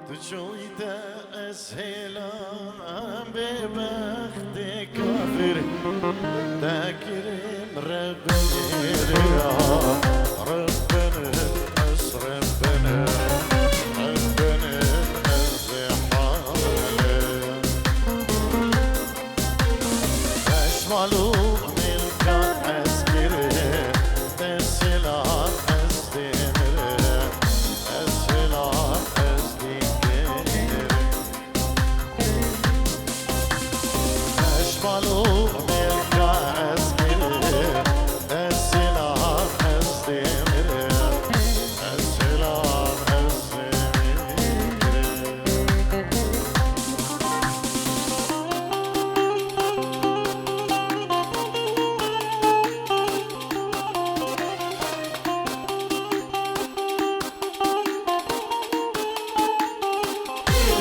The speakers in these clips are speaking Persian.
تجويدا أسهلا ببخت كافر تكرم ربنا ربنا أس ربنا ربنا الزحالة أشملوا من كان أسكره السلاح أستمره السلاح أشملوا ملك أسكره السلاح أستمره السلاح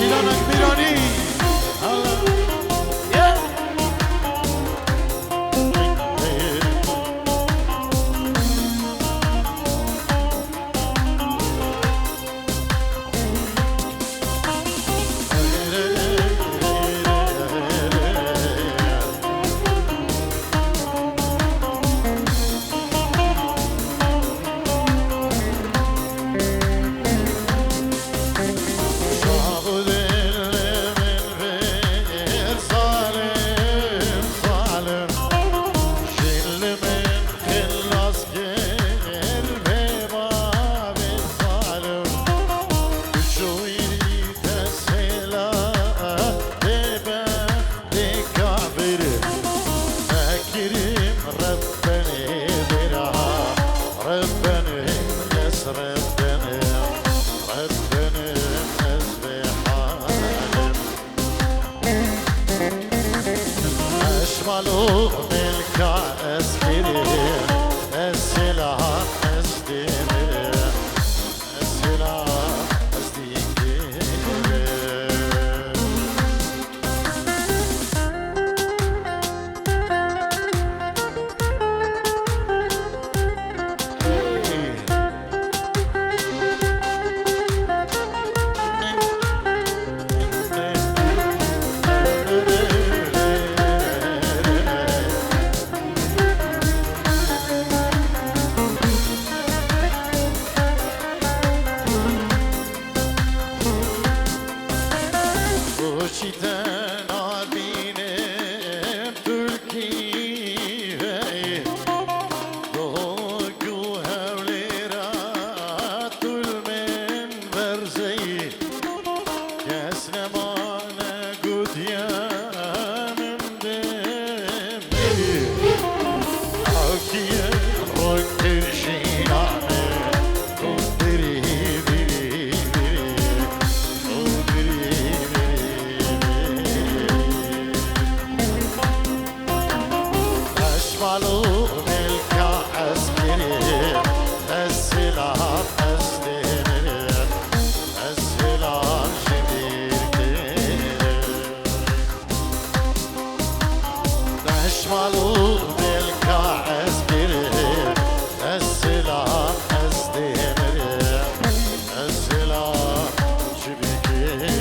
İlanak Mirani Allah yeah. أشملوا ملك أسكره السلاح أستمره السلاح أستمره Uçiten abinem Türkiye'yi Doğu hevlera Tülmen verzeyi Keslemane güdyanım demeyi Akiye röktir şinane Kundiri biri أشملوا ملك أسكره السلاح أستمره السلاح شبيركه أشملوا ملك أسكره السلاح أستمره السلاح شبيركه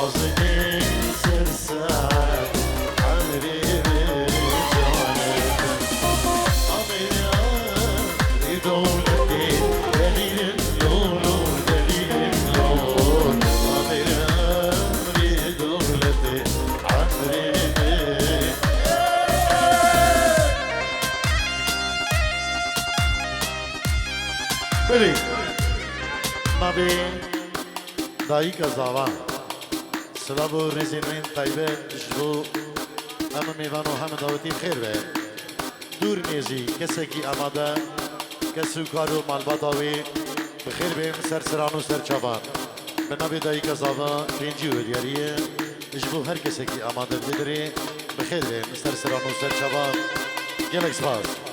نازنین سرسر عمری به جانتن عمری عمری دولتی دلیل لولو دلیل لول عمری عمری دولتی عمری به بلی ما به دایی کزاوان سلام و رزینین طیبه جبو همه میوان و همه دعوتی خیر به دور نیزی کسی کی آماده کسی کارو مالبات آوی بخیر به سر سران و سر چوان به نبی دایی کزاوان رنجی و دیاریه جبو هر کسی کی آماده بدری بخیر به سر سران و سر چوان گلک سپاس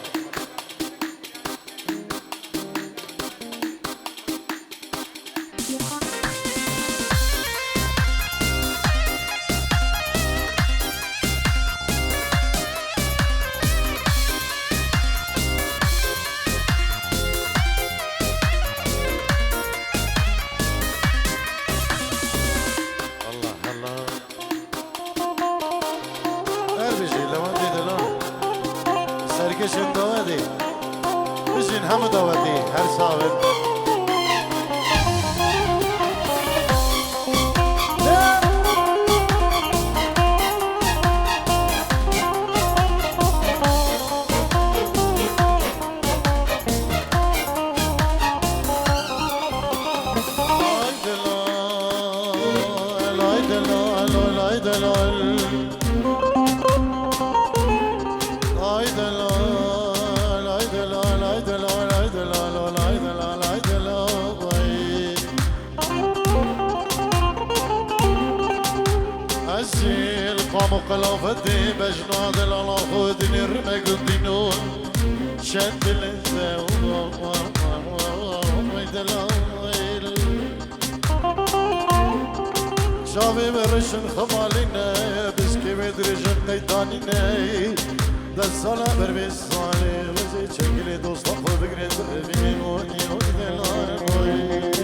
سرکشن داودی بشین همه داودی هر ساعت قلافتي بجناد الألا خودني رمق الدينون شد الانسى وميد الأويل شافي برشن خمالينا بسكي مدرجن قيتانينا دا الصلاة بربي الصالي وزي شكلي دوست أخو بقري تربين وني ويدلان ويدلان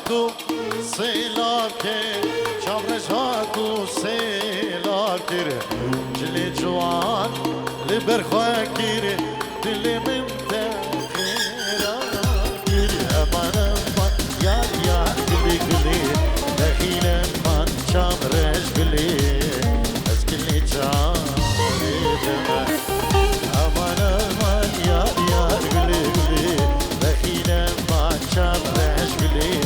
هاتو سیلاب که چابرش هاتو سیلاب کره جلی جوان لبرخواه کره دل من تخیرا کره امان امان یار یار گلی گلی دخیل من چابرش گلی از گلی چابری دمه امان امان یار یار گلی گلی دخیل من چابرش گلی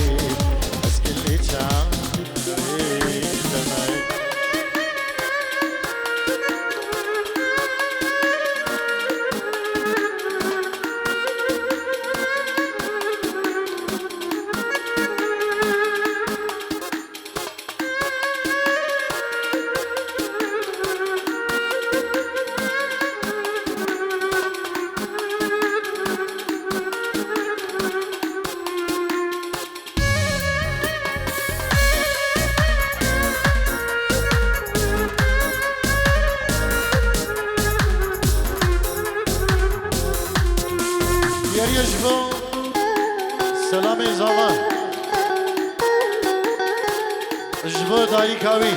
از گلی چابری دمه يجبو سلام زمان جبو دایی کاوی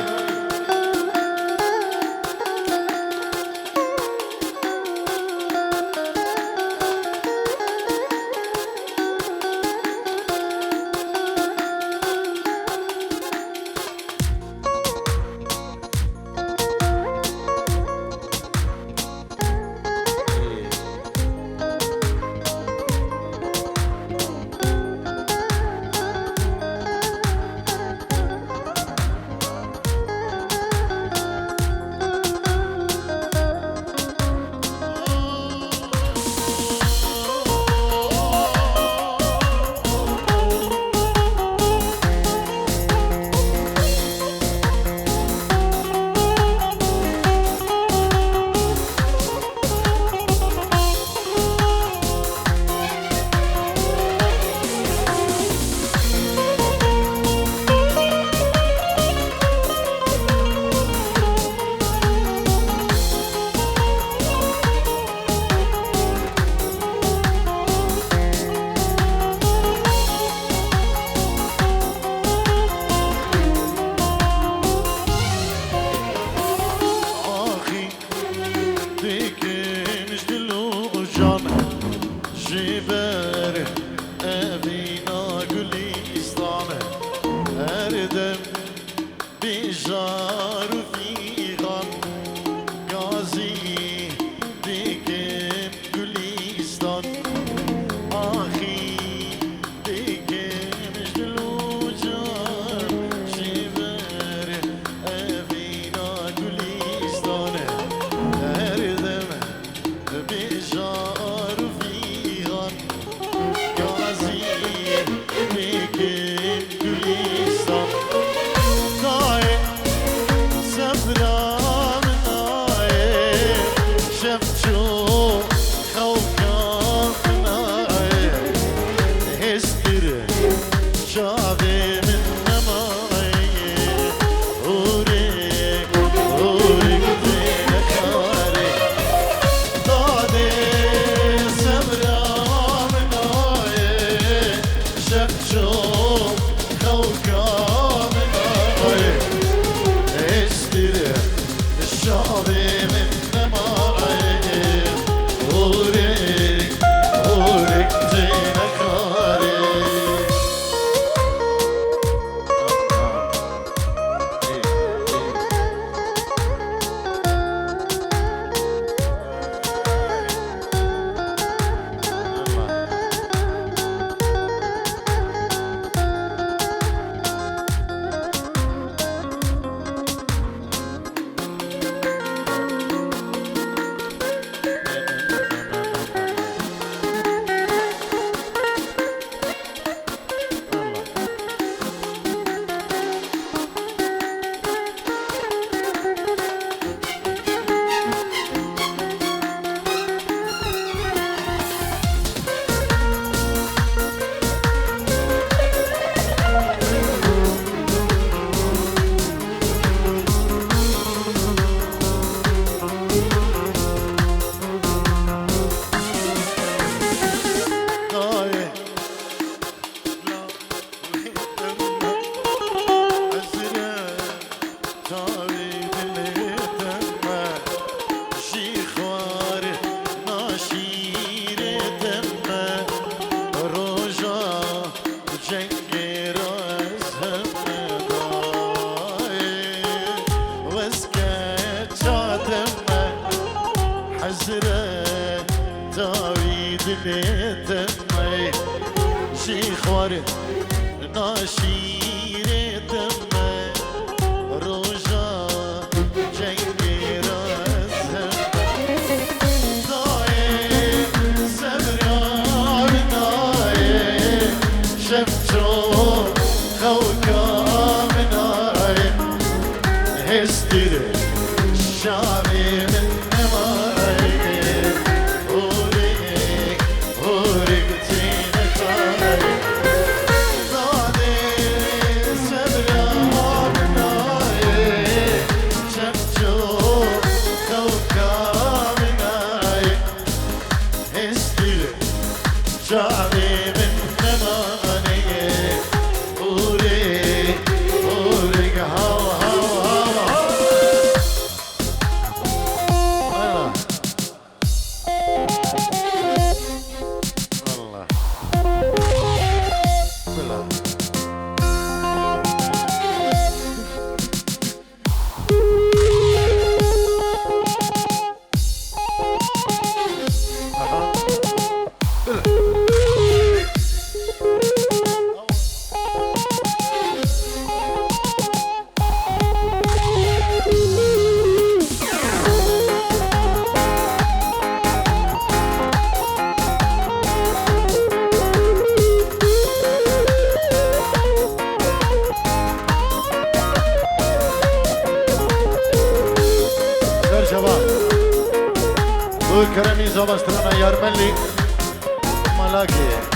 جبر أبينا gülistan Erdem bijar figan Gazi dikim gülistan Ahi dikim jlucan Jibber أبينا gülistan Erdem bijar figan بار ناشیر دمه روژا جنگی رزم دای سبران دای شفچو خوکا منای هستیر شامی من نمای كرمي زوبسترانا يارملي ملاكي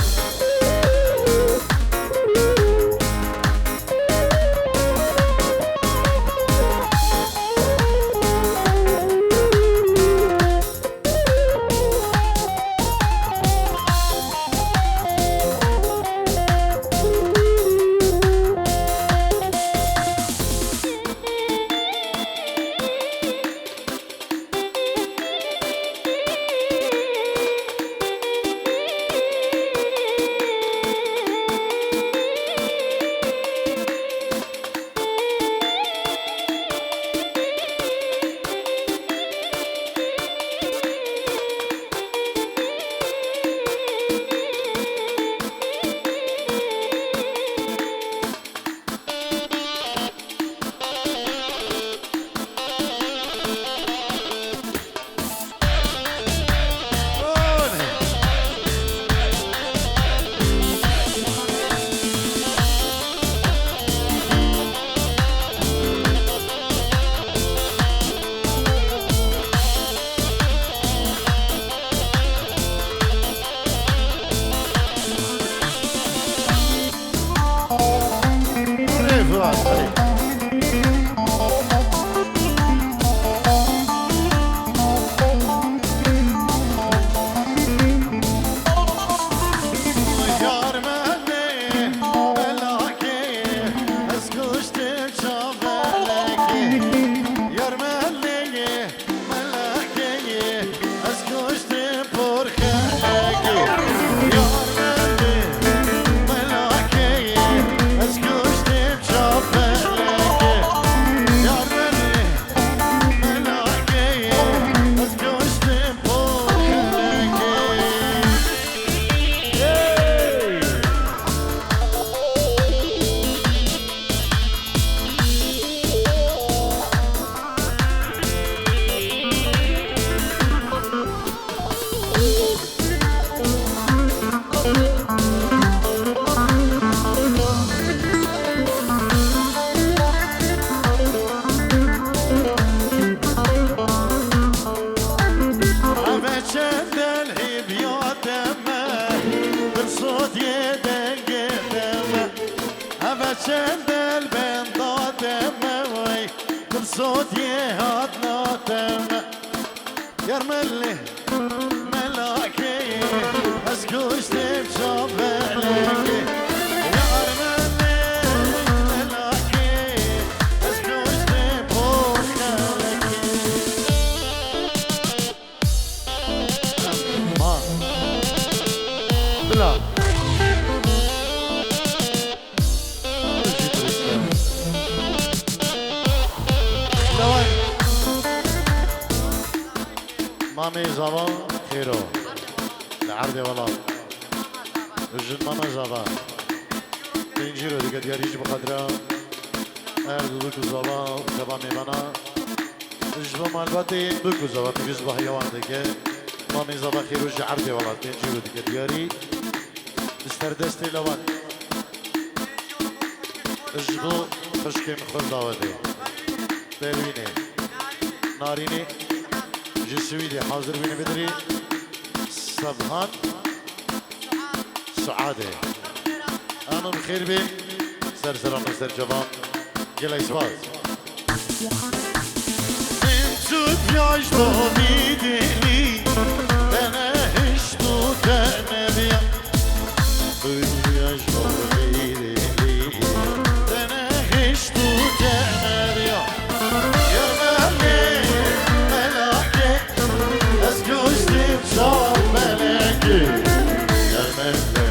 چندل بندادم وی کل صوت یهات ناتم یارملی ملاکی از کشتم شابلکی یارملی ملاکی از کشتم پرخلکی ما بلا مامي زبا خيرو العرض والله الجن ماما زبا تنجیر رو دیگه دیاریش بقدره اردو کزاوا کبا میبانا جبا مالباتی دو کزاوا تیجز با حیوان دیگه ما میزابا خیرو جعر دی والا تنجیر رو دیگه دیاری بستر دستی لوان جبو خشکی مخور داوده بروینه نارینه جسویده حاضر بینه بدری صبحان سعاده أنا بخير بي سر سلام سر جوان جلي سواز انتو بياج بومي ديني أنا هشتو تنبيا بياج بومي ديني أنا هشتو تنبيا يا مالي ملاكي أسكوشتي بشار ملاكي يا مالي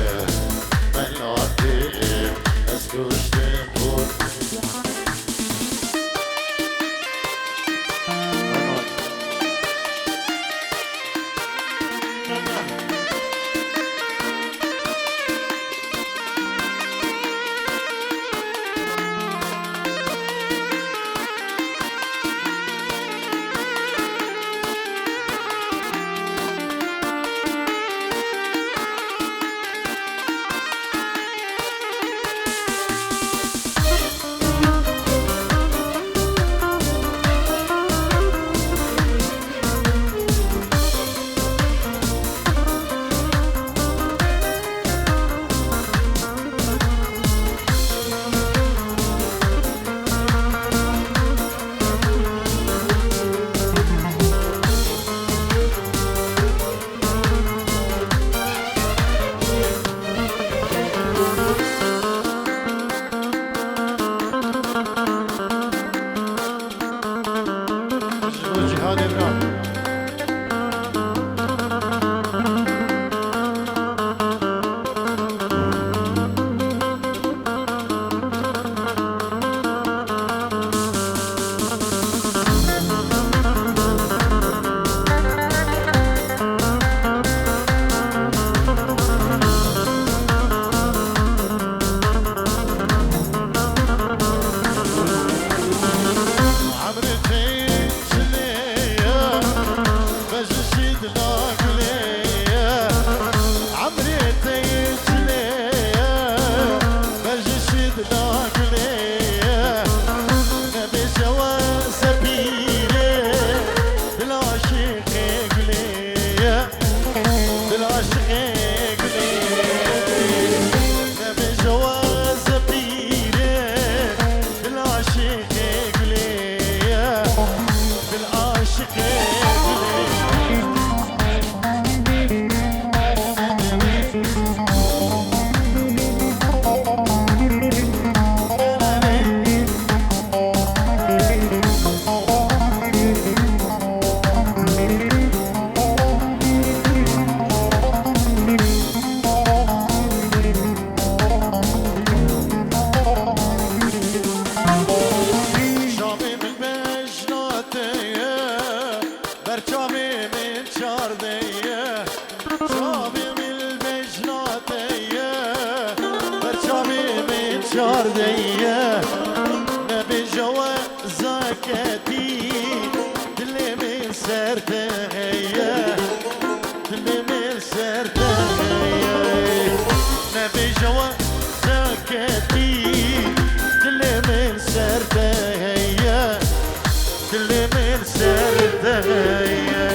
شاردية نبي جوا زكاتي دلي من سرتهية دلي من سرتهية نبي جوا زكاتي دلي من سرتهية دلي من سرتهية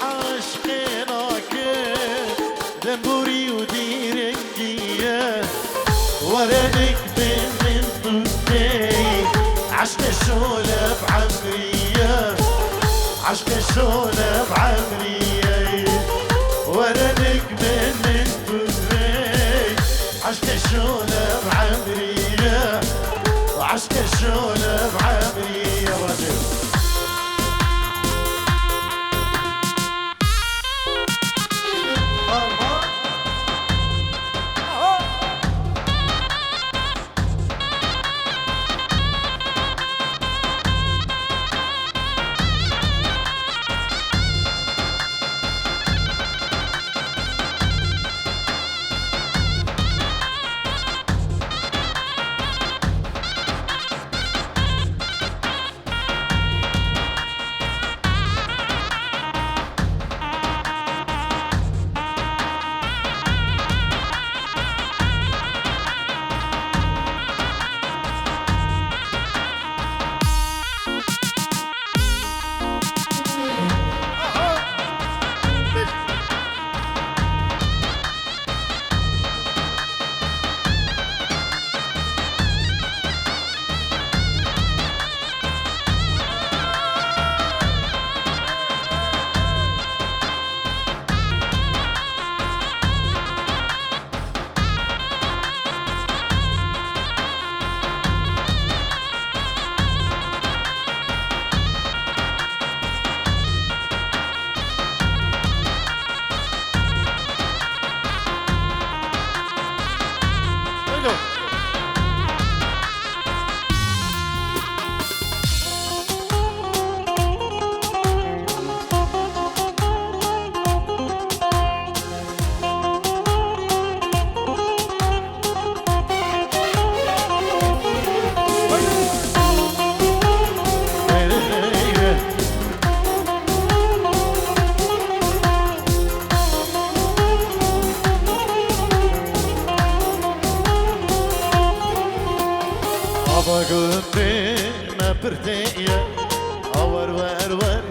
عاشقينك الشولة بعمرية عشق الشولة بعمرية وردك من الدنيا عشق الشولة بعمرية عشق الشولة بعمرية رجل ما برتقية أور ور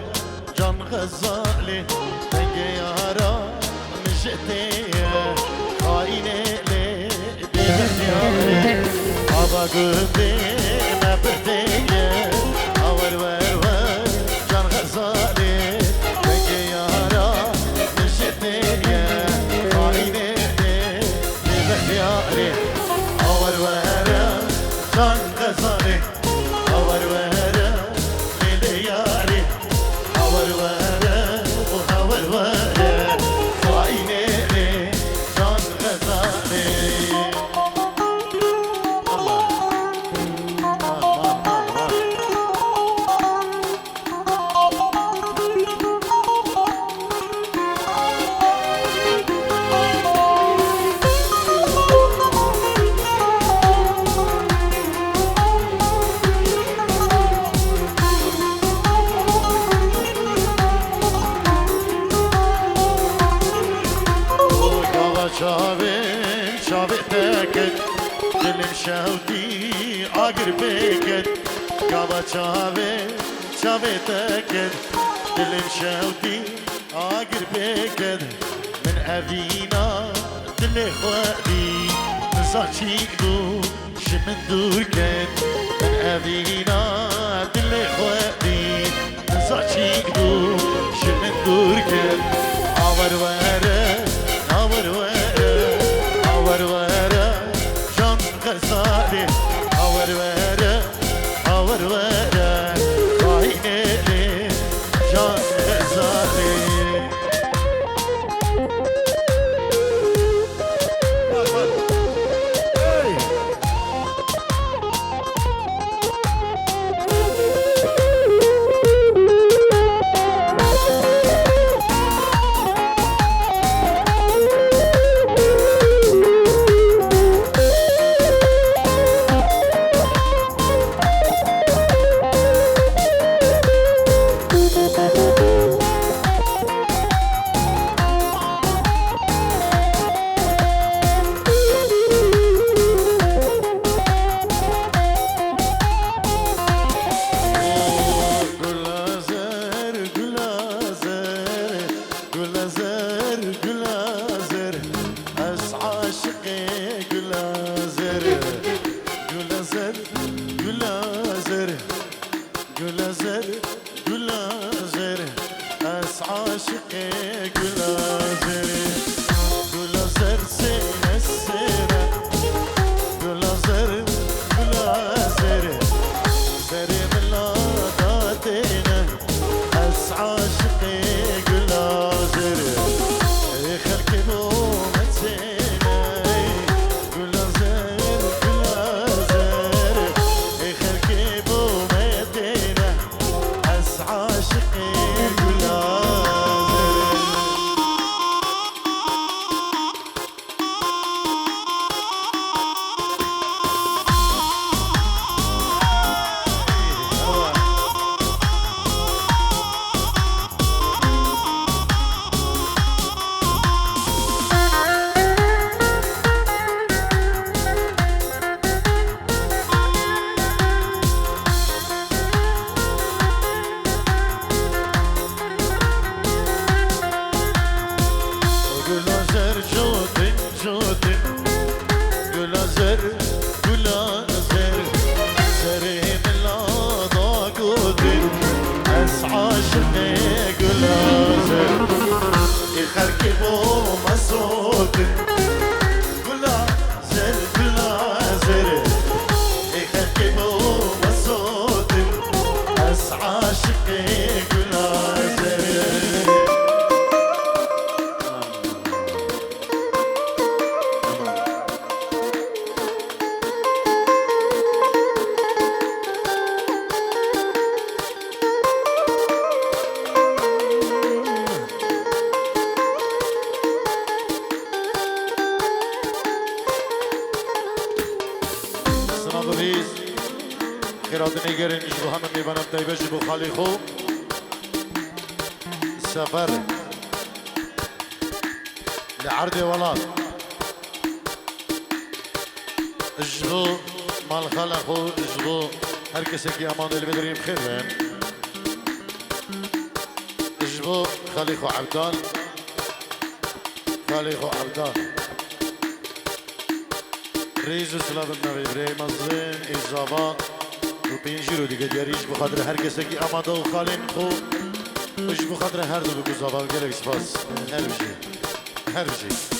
جان غزالي تنجيارا مجتية خاينة لي بيبتياري أبا قلبي ما برتقية أور ور جان غزالي تنجيارا مجتية خاينة لي بيبتياري أور جان غزالي أور ورا ليلياري أور ورا وأور ورا وعيني جان غزالي الله شابه تاكد دلم شاوتي آگر بكد كابا شابه تاكد دلم شاوتي آگر بكد من أبينا دل خوادي نزاچي دو شمن دور كد من أبينا دل خوادي نزاچي دو شمن دور كد آور وره آور وره آور وره جان غزالي آور وره آور وره خاينة جان غزالي gülazeri Gülazer sene sene Gülazer gülazeri Zeri miladadine Es aşıkı gülazeri خلقي مو متسيني قلازر قلازر خلقي مو مدينة أس عاشقي قلازر Gülazer jodin jodin Gülazer gülazer Serim lada gudin Es aşıkı gülazer İxerki bu masudin Gülazer gülazer İxerki bu masudin Es aşıkı gülazer سلام بریز خیرات نگرین جبو همه میبانم تایبه جبو خالی خو سفر لعرض ولاد جبو مال خاله خو جبو هر کسی که امان دل بدریم خیر بین جبو خالی خو عبدال خالی خو عبدال رئیس سلام النبی ابراهیم الزین ایزابان و پینجی رو دیگه دیاریش بخاطر هر کسی که آماده و خالین خو وش بخاطر هر دو بگو زبان گلک سپاس هر بشی هر بشی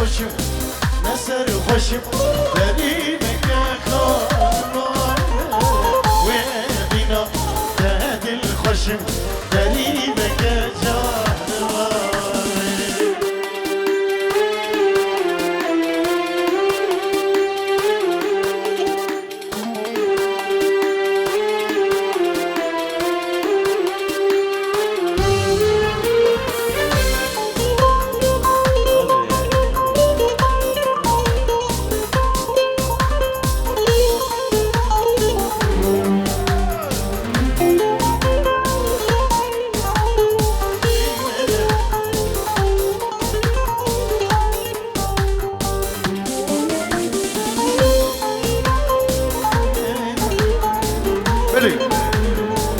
خوشم نسر خوشم داری بگه خانمان و بینا ده دل خوشم داری بگه جانمان گلی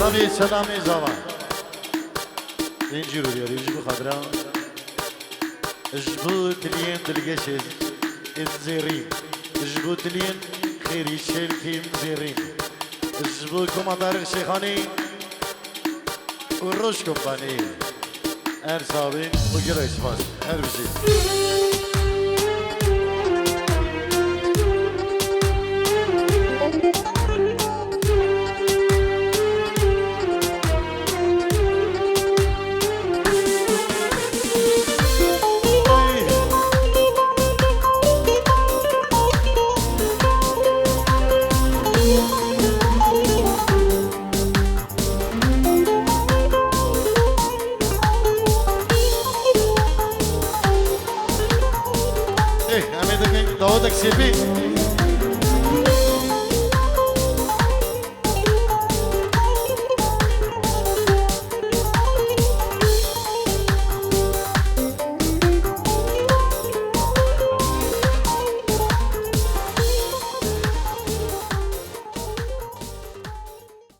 نبی سلام زمان اینجی رو دیاری اجبو خدرا اجبو تلین دلگشز الزيرين اجبو تلين خيري شيلكي مزيرين اجبو كوماندار شيخاني والروش كومباني هر صابين وجرى اسفاس هر بشي داودك سيبي